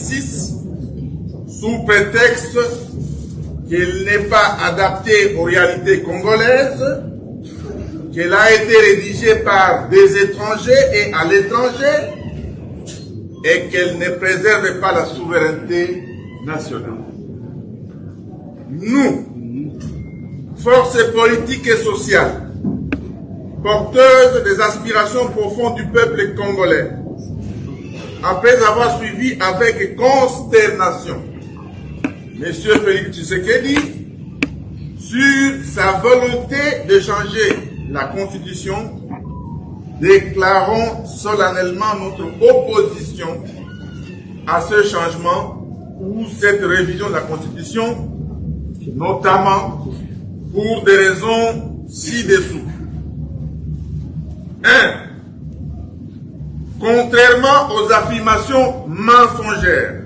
2006 sous prétexte qu'elle n'est pas adaptée aux réalités congolaises, qu'elle a été rédigée par des étrangers et à l'étranger, et qu'elle ne préserve pas la souveraineté nationale. Nous, forces politiques et sociales, porteuses des aspirations profondes du peuple congolais, après avoir suivi avec consternation M. Félix Tshisekedi sur sa volonté de changer la Constitution, déclarons solennellement notre opposition à ce changement ou cette révision de la Constitution, notamment pour des raisons ci-dessous. 1. Contrairement aux affirmations mensongères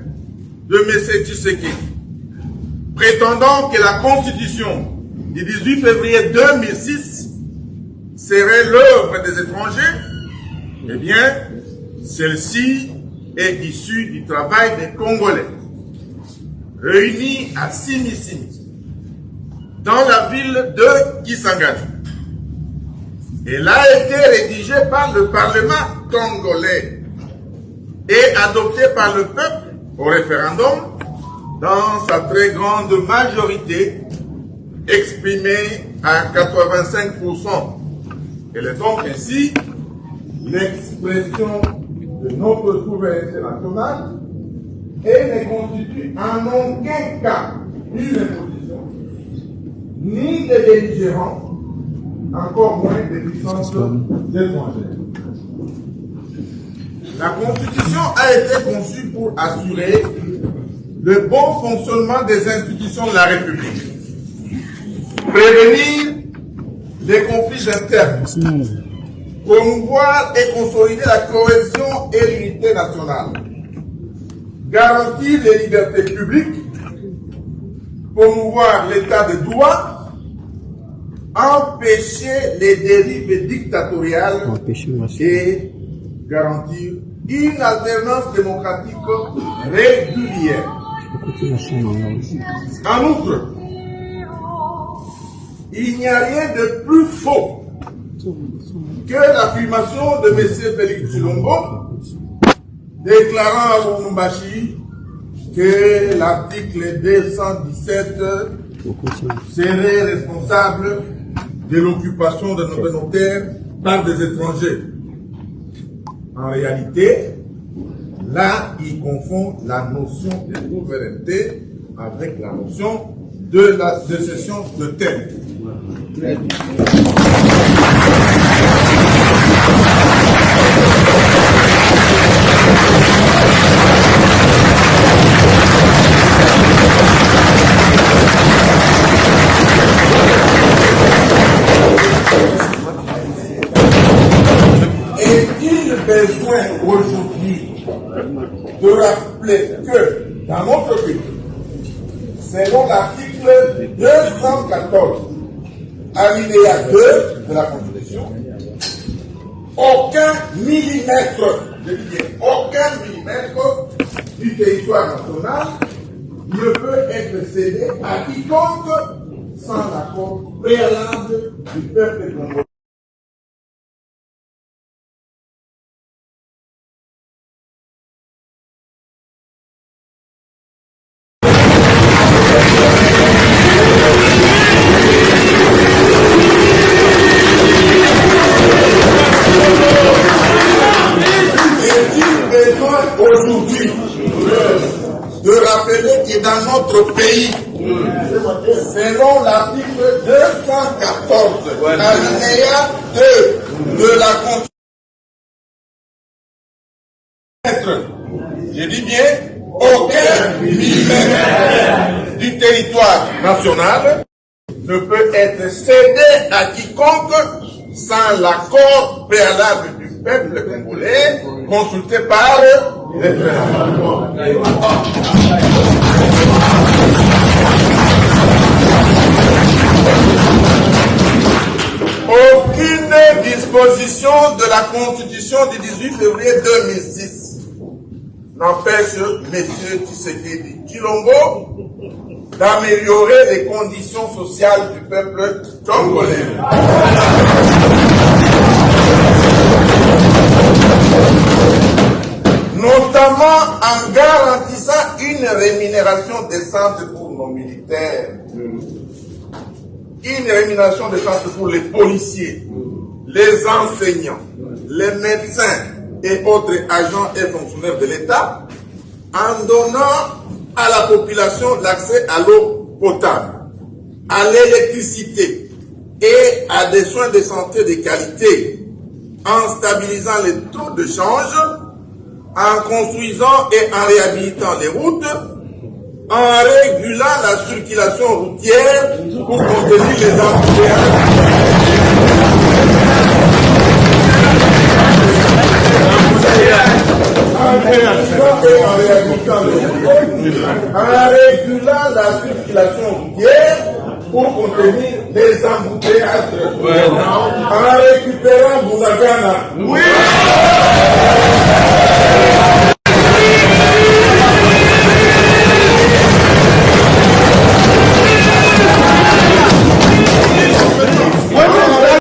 de M. Tshisekedi, prétendant que la Constitution du 18 février 2006 serait l'œuvre des étrangers, eh bien, celle-ci est issue du travail des Congolais, réunis à Simi-Simi, dans la ville de Kisangani. Elle a été rédigée par le Parlement congolais et adoptée par le peuple au référendum dans sa très grande majorité, exprimée à 85%. Elle est donc ainsi l'expression de notre souveraineté nationale et ne constitue en aucun cas une imposition, ni des belligérants, encore moins des puissances étrangères. La Constitution a été conçue pour assurer le bon fonctionnement des institutions de la République, prévenir les conflits internes, promouvoir et consolider la cohésion et l'unité nationale, garantir les libertés publiques, promouvoir l'état de droit, empêcher les dérives dictatoriales et garantir une alternance démocratique régulière. En outre, il n'y a rien de plus faux que l'affirmation de M. Félix Tshilombo déclarant à Lubumbashi que l'article 217 serait responsable de l'occupation de nos terres par des étrangers. En réalité, là, il confond la notion de souveraineté avec la notion de la cession de terre. Est-il besoin aujourd'hui de rappeler que dans notre pays, selon l'article 214, alinéa 2 de la Constitution, aucun millimètre, je dis bien, aucun millimètre du territoire national ne peut être cédé à quiconque sans l'accord préalable du peuple congolais. Aujourd'hui, de rappeler que dans notre pays, selon l'article 214, alinéa 2 de la Constitution, je dis bien, aucun millimètre du territoire national ne peut être cédé à quiconque sans l'accord préalable du peuple congolais consulté par les référendums. Aucune disposition de la Constitution du 18 février 2006 n'empêche M. Tshisekedi Tshilombo d'améliorer les conditions sociales du peuple congolais. Notamment en garantissant une rémunération décente pour nos militaires, une rémunération décente pour les policiers, les enseignants, les médecins et autres agents et fonctionnaires de l'État, en donnant à la population l'accès à l'eau potable, à l'électricité et à des soins de santé de qualité, en stabilisant les taux de change, en construisant et en réhabilitant les routes, en régulant la circulation routière pour contenir les embouteillages. En régulant la circulation routière pour contenir les embouteillages. En récupérant Bounagana. Oui.